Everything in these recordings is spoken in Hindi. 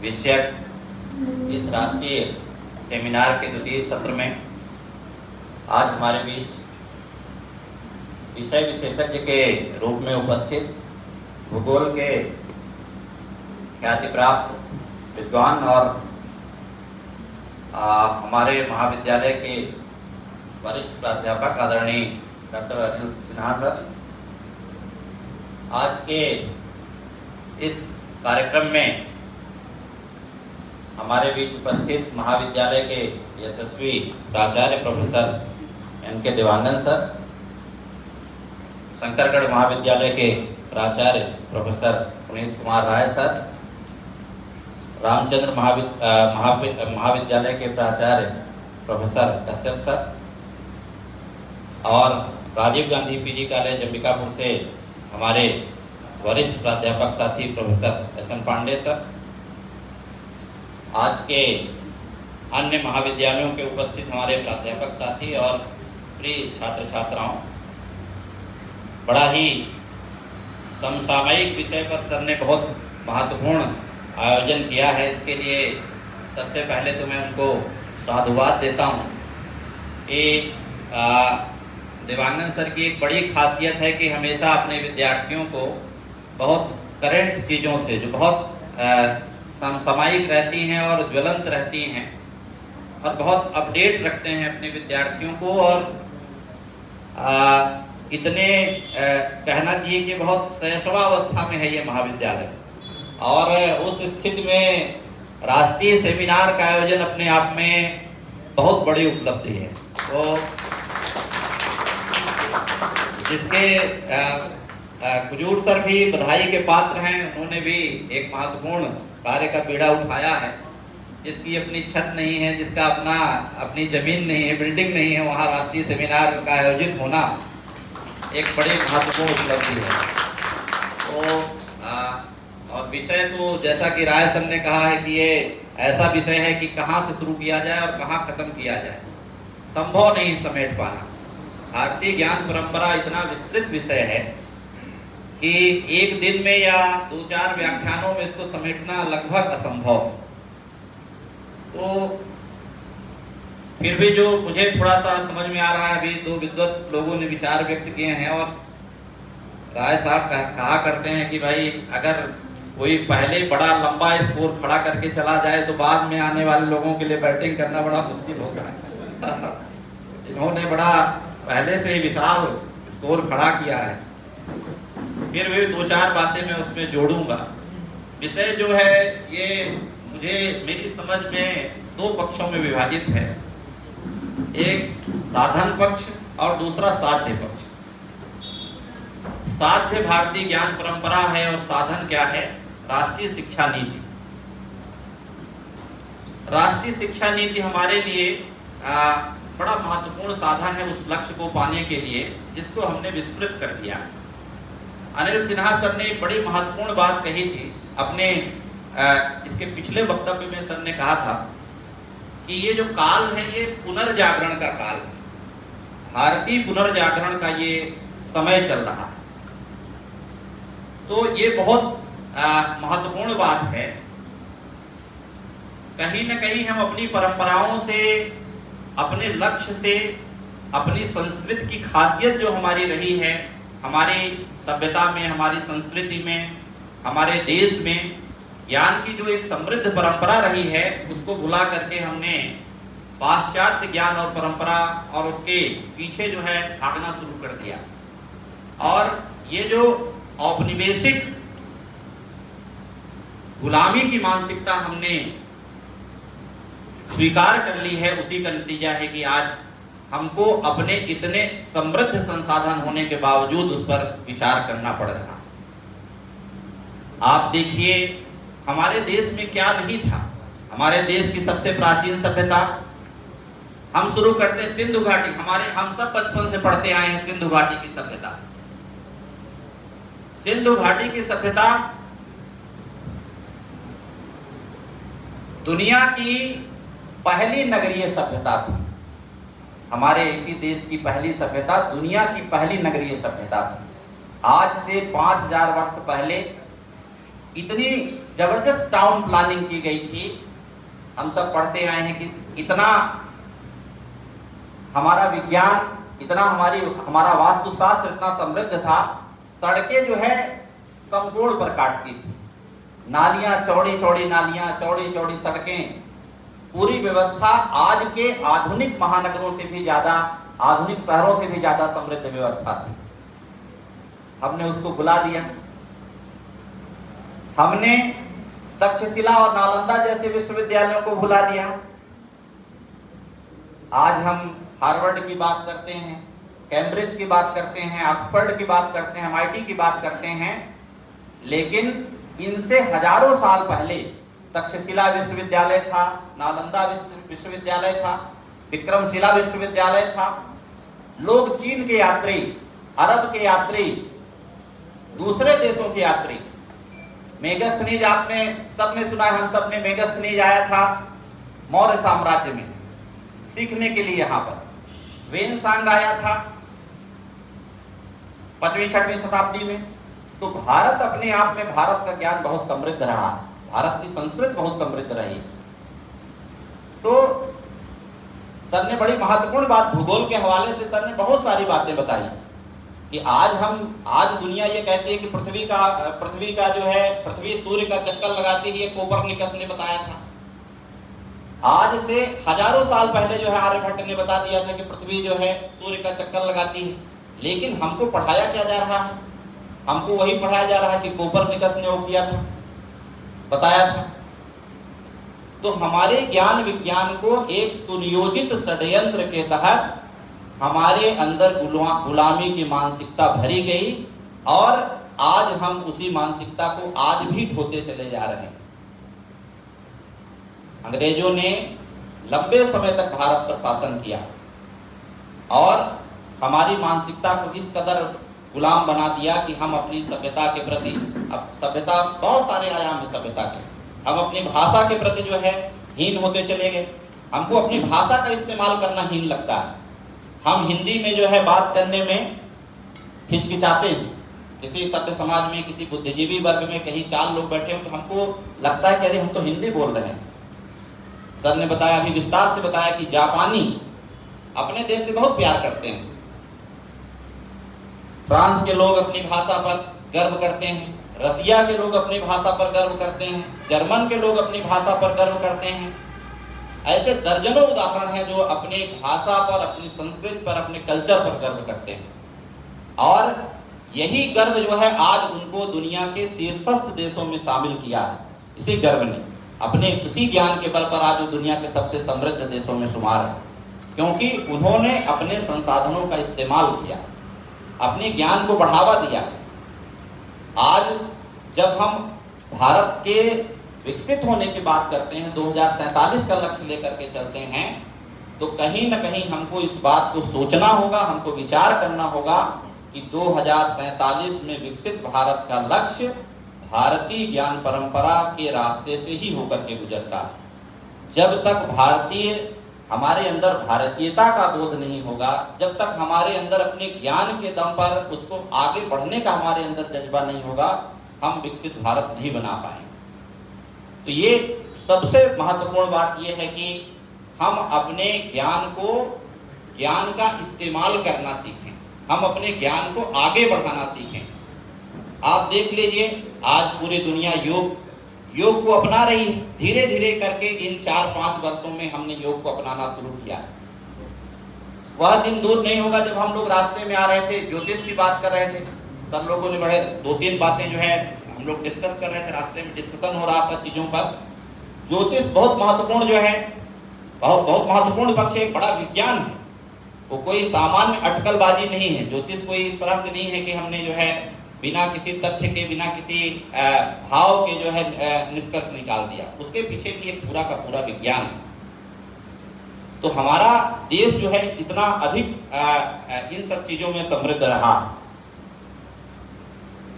विषयक इस राष्ट्रीय सेमिनार के द्वितीय सत्र में आज हमारे बीच विषय विशेषज्ञ के रूप में उपस्थित भूगोल के ख्याति प्राप्त विद्वान और हमारे महाविद्यालय के वरिष्ठ प्राध्यापक आदरणीय डॉक्टर अनिल सिन्हा सर आज के इस कार्यक्रम में हमारे बीच उपस्थित महाविद्यालय के यशस्वी प्राचार्य professor NK. Dewangan sir, Shankargarh महाविद्यालय के प्राचार्य प्रोफेसर पुनीत कुमार राय सर, रामचंद्र महाविद्यालय के प्राचार्य प्रोफेसर कश्यप सर और राजीव गांधी पीजी कॉलेज अंबिकापुर से हमारे वरिष्ठ प्राध्यापक साथी प्रोफेसर एस.एन. पांडे सर, आज के अन्य महाविद्यालयों के उपस्थित हमारे प्राध्यापक साथी और प्रिय छात्र छात्राओं, बड़ा ही समसामयिक विषय पर सर ने बहुत महत्वपूर्ण आयोजन किया है। इसके लिए सबसे पहले तो मैं उनको साधुवाद देता हूँ कि देवांगन सर की एक बड़ी खासियत है कि हमेशा अपने विद्यार्थियों को बहुत करंट चीज़ों से जो बहुत समसामयिक रहती हैं और ज्वलंत रहती हैं और बहुत अपडेट रखते हैं अपने विद्यार्थियों को और इतने कहना चाहिए कि बहुत शैशवावस्था में है ये महाविद्यालय और उस स्थिति में राष्ट्रीय सेमिनार का आयोजन अपने आप में बहुत बड़ी उपलब्धि है। तो जिसके कुजूर सर भी बधाई के पात्र हैं, उन्होंने भी एक महत्वपूर्ण कार्य का बीड़ा उठाया है। जिसकी अपनी छत नहीं है, जिसका अपनी जमीन नहीं है, बिल्डिंग नहीं है, वहाँ राष्ट्रीय सेमिनार का आयोजित होना एक बड़ी महत्वपूर्ण उपलब्धि है। तो और विषय तो जैसा कि राय सर ने कहा है कि ये ऐसा विषय है कि कहाँ से शुरू किया जाए और कहाँ खत्म किया जाए, संभव नहीं समेट पाना। भारतीय ज्ञान परंपरा इतना विस्तृत विषय है कि एक दिन में या 2-4 व्याख्यानों में इसको समेटना लगभग असंभव। तो फिर भी जो मुझे थोड़ा सा समझ में आ रहा है, अभी 2 विद्वत लोगों ने विचार व्यक्त किए हैं और राय साहब कहा करते हैं कि भाई अगर कोई पहले बड़ा लंबा स्कोर खड़ा करके चला जाए तो बाद में आने वाले लोगों के लिए बैटिंग करना बड़ा मुश्किल होगा। इन्होंने बड़ा पहले से ही विशाल स्कोर खड़ा किया है। फिर भी 2-4 बातें मैं उसमें जोड़ूंगा। विषय जो है ये मुझे मेरी समझ में 2 पक्षों में विभाजित है, एक साधन पक्ष और दूसरा साध्य पक्ष। साध्य भारतीय ज्ञान परंपरा है और साधन क्या है? राष्ट्रीय शिक्षा नीति। राष्ट्रीय शिक्षा नीति हमारे लिए बड़ा महत्वपूर्ण साधन है उस लक्ष्य को पाने के लिए जिसको हमने विस्मृत कर दिया। अनिल सिन्हा सर ने एक बड़ी महत्वपूर्ण बात कही थी अपने इसके पिछले वक्तव्य में। सर ने कहा था कि ये जो काल है ये पुनर्जागरण का काल है, भारतीय पुनर्जागरण का ये समय चल रहा है। तो ये बहुत महत्वपूर्ण बात है। कहीं न कहीं हम अपनी परंपराओं से, अपने लक्ष्य से, अपनी संस्कृति की खासियत जो हमारी रही है, हमारी सभ्यता में, हमारी संस्कृति में, हमारे देश में ज्ञान की जो एक समृद्ध परंपरा रही है, उसको भुला करके हमने पाश्चात्य ज्ञान और परंपरा और उसके पीछे जो है भागना शुरू कर दिया। और ये जो औपनिवेशिक गुलामी की मानसिकता हमने स्वीकार कर ली है, उसी का नतीजा है कि आज हमको अपने इतने समृद्ध संसाधन होने के बावजूद उस पर विचार करना पड़ रहा। आप देखिए हमारे देश में क्या नहीं था। हमारे देश की सबसे प्राचीन सभ्यता, हम शुरू करते हैं सिंधु घाटी। हम सब बचपन से पढ़ते आए हैं सिंधु घाटी की सभ्यता। सिंधु घाटी की सभ्यता दुनिया की पहली नगरीय सभ्यता थी। हमारे इसी देश की पहली सभ्यता दुनिया की पहली नगरीय सभ्यता थी। आज से 5000 वर्ष पहले इतनी जबरदस्त टाउन प्लानिंग की गई थी। हम सब पढ़ते आए हैं कि इतना हमारा विज्ञान, इतना हमारा वास्तुशास्त्र इतना समृद्ध था। सड़कें जो है समकोण पर काटती थी, नालियां चौड़ी चौड़ी नालियां, चौड़ी चौड़ी सड़कें, पूरी व्यवस्था आज के आधुनिक महानगरों से भी ज्यादा, आधुनिक शहरों से भी ज्यादा समृद्ध व्यवस्था थी। हमने उसको बुला दिया। हमने तक्षशिला और नालंदा जैसे विश्वविद्यालयों को भुला दिया। आज हम हार्वर्ड की बात करते हैं, कैम्ब्रिज की बात करते हैं, ऑक्सफोर्ड की बात करते हैं, MIT की बात करते हैं, लेकिन इनसे हजारों साल पहले तक्षशिला विश्वविद्यालय था, नालंदा विश्वविद्यालय था, विक्रमशिला विश्वविद्यालय था। लोग चीन के यात्री, अरब के यात्री, दूसरे देशों के यात्री, मेगस्थनीज आपने सबने सुना है, हम सब ने मेगस्थनीज आया था मौर्य साम्राज्य में सीखने के लिए। यहाँ पर वेनसांग आया था 5वीं-6वीं शताब्दी में। तो भारत अपने आप में, भारत का ज्ञान बहुत समृद्ध रहा, भारत की संस्कृति बहुत समृद्ध रही। तो सर ने बड़ी महत्वपूर्ण बात भूगोल के हवाले से सर ने बहुत सारी बातें बताई कि आज दुनिया ये कहती है कि पृथ्वी का जो है, पृथ्वी सूर्य का चक्कर लगाती है, ये कोपरनिकस ने बताया था। आज से हजारों साल पहले जो है आर्यभट्ट ने बता दिया था कि पृथ्वी जो है सूर्य का चक्कर लगाती है। लेकिन हमको पढ़ाया क्या जा रहा है? हमको वही पढ़ाया जा रहा है कि कोपरनिकस ने वो किया था, बताया था। तो हमारे ज्ञान विज्ञान को एक सुनियोजित षड्यंत्र के तहत हमारे अंदर गुलामी की मानसिकता भरी गई और आज हम उसी मानसिकता को आज भी ढोते चले जा रहे हैं। अंग्रेजों ने लंबे समय तक भारत पर शासन किया और हमारी मानसिकता को इस कदर गुलाम बना दिया कि हम अपनी सभ्यता के प्रति, अब सभ्यता बहुत सारे आयाम है सभ्यता के, हम अपनी भाषा के प्रति जो है हीन होते चले गए। हमको अपनी भाषा का इस्तेमाल करना हीन लगता है। हम हिंदी में जो है बात करने में हिचकिचाते हैं। किसी सभ्य समाज में, किसी बुद्धिजीवी वर्ग में कहीं 4 लोग बैठे हो तो हमको लगता है कि अरे हम तो हिंदी बोल रहे हैं। सर ने बताया, अभी विस्तार से बताया कि जापानी अपने देश से बहुत प्यार करते हैं, फ्रांस के लोग अपनी भाषा पर गर्व करते हैं, रसिया के लोग अपनी भाषा पर गर्व करते हैं, जर्मन के लोग अपनी भाषा पर गर्व करते हैं। ऐसे दर्जनों उदाहरण हैं जो अपनी भाषा पर, अपनी संस्कृति पर, अपने कल्चर पर गर्व करते हैं। और यही गर्व जो है आज उनको दुनिया के शीर्षस्थ देशों में शामिल किया है। इसी गर्व ने अपने उसी ज्ञान के बल पर आज वो दुनिया के सबसे समृद्ध देशों में शुमार है, क्योंकि उन्होंने अपने संसाधनों का इस्तेमाल किया, अपने ज्ञान को बढ़ावा दिया। आज जब हम भारत के विकसित होने की बात करते हैं, 2047 का लक्ष्य लेकर के चलते हैं, तो कहीं ना कहीं हमको इस बात को सोचना होगा, हमको विचार करना होगा कि 2047 में विकसित भारत का लक्ष्य भारतीय ज्ञान परंपरा के रास्ते से ही होकर के गुजरता है। जब तक हमारे अंदर भारतीयता का बोध नहीं होगा, जब तक हमारे अंदर अपने ज्ञान के दम पर उसको आगे बढ़ने का हमारे अंदर जज्बा नहीं होगा, हम विकसित भारत नहीं बना पाएंगे। तो ये सबसे महत्वपूर्ण बात ये है कि हम अपने ज्ञान का इस्तेमाल करना सीखें, हम अपने ज्ञान को आगे बढ़ाना सीखें। आप देख लीजिए, आज पूरी दुनिया योग को अपना रही है। धीरे धीरे करके इन 4-5 वर्षों में हमने योग को अपनाना शुरू किया। वह दिन दूर नहीं होगा जब हम लोग रास्ते में आ रहे थे, ज्योतिष की बात कर रहे थे, सब लोगों ने बड़े 2-3 बातें जो है हम लोग डिस्कस कर रहे थे, रास्ते में डिस्कशन हो रहा था चीजों पर। ज्योतिष बहुत महत्वपूर्ण जो है, बहुत महत्वपूर्ण पक्ष है, बड़ा विज्ञान है, वो कोई सामान्य अटकलबाजी नहीं है। ज्योतिष कोई इस तरह से नहीं है कि हमने जो है बिना किसी तथ्य के, बिना किसी भाव के जो है निष्कर्ष निकाल दिया। उसके पीछे भी एक पूरा का पूरा विज्ञान है। तो हमारा देश जो है इतना अधिक इन सब चीजों में समृद्ध रहा।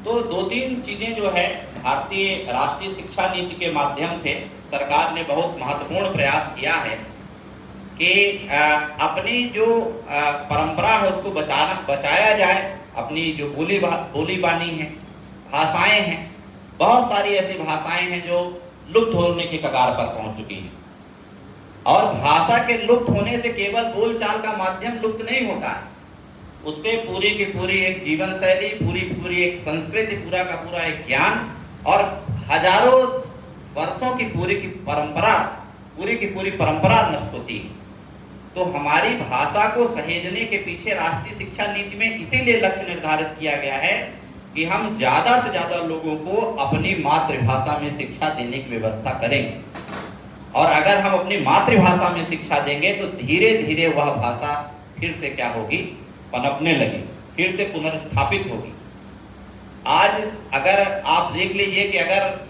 तो 2-3 चीजें जो है भारतीय राष्ट्रीय शिक्षा नीति के माध्यम से सरकार ने बहुत महत्वपूर्ण प्रयास किया है कि अपनी जो परंपरा है उसको बचाया जाए। अपनी जो बोली बानी है, भाषाएं हैं, बहुत सारी ऐसी भाषाएं हैं जो लुप्त होने के कगार पर पहुंच चुकी हैं। और भाषा के लुप्त होने से केवल बोलचाल का माध्यम लुप्त नहीं होता है, उससे पूरी की पूरी एक जीवन शैली, पूरी पूरी एक संस्कृति, पूरा का पूरा एक ज्ञान और हजारों वर्षों की पूरी की पूरी परंपरा नष्ट होती है। तो हमारी भाषा को सहेजने के पीछे राष्ट्रीय शिक्षा नीति में इसीलिए लक्ष्य निर्धारित किया गया है कि हम ज्यादा से ज्यादा लोगों को अपनी मातृभाषा में शिक्षा देने की व्यवस्था करेंगे। और अगर हम अपनी मातृभाषा में शिक्षा देंगे तो धीरे धीरे वह भाषा फिर से क्या होगी, पनपने लगी, फिर से पुनर्स्थापित होगी। आज अगर आप देख लीजिए कि अगर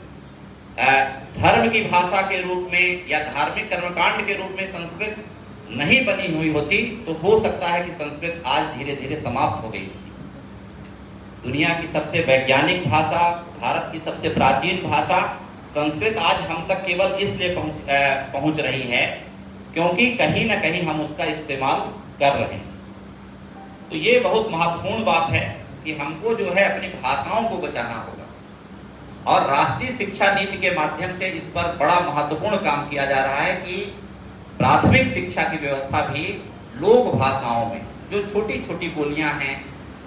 धर्म की भाषा के रूप में या धार्मिक कर्मकांड के रूप में संस्कृत नहीं बनी हुई होती तो हो सकता है कि संस्कृत आज धीरे धीरे समाप्त हो गई होती। दुनिया की सबसे वैज्ञानिक भाषा, भारत की सबसे प्राचीन भाषा संस्कृत आज हम तक केवल इसलिए पहुंच रही है क्योंकि कहीं ना कहीं हम उसका इस्तेमाल कर रहे हैं। तो ये बहुत महत्वपूर्ण बात है कि हमको जो है अपनी भाषाओं को बचाना होगा और राष्ट्रीय शिक्षा नीति के माध्यम से इस पर बड़ा महत्वपूर्ण काम किया जा रहा है कि प्राथमिक शिक्षा की व्यवस्था भी लोक भाषाओं में, जो छोटी छोटी बोलियां हैं,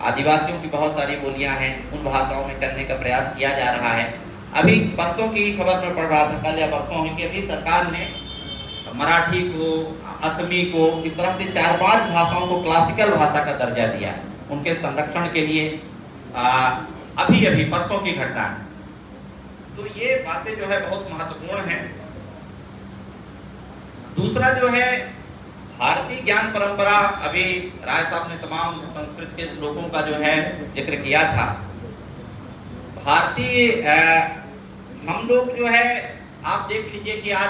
आदिवासियों की बहुत सारी बोलियां हैं, उन भाषाओं में करने का प्रयास किया जा रहा है। अभी परसों की खबर में पढ़ रहा था, कल या परसों हुई कि अभी सरकार ने मराठी को, असमी को, इस तरह से 4-5 भाषाओं को क्लासिकल भाषा का दर्जा दिया है उनके संरक्षण के लिए। अभी अभी परसों की घटना है। तो ये बातें जो है बहुत महत्वपूर्ण है। दूसरा जो है भारतीय ज्ञान परंपरा, अभी राय साहब ने तमाम संस्कृत के श्लोकों का जो है जिक्र किया था। भारतीय हम लोग जो है आप देख लीजिए कि आज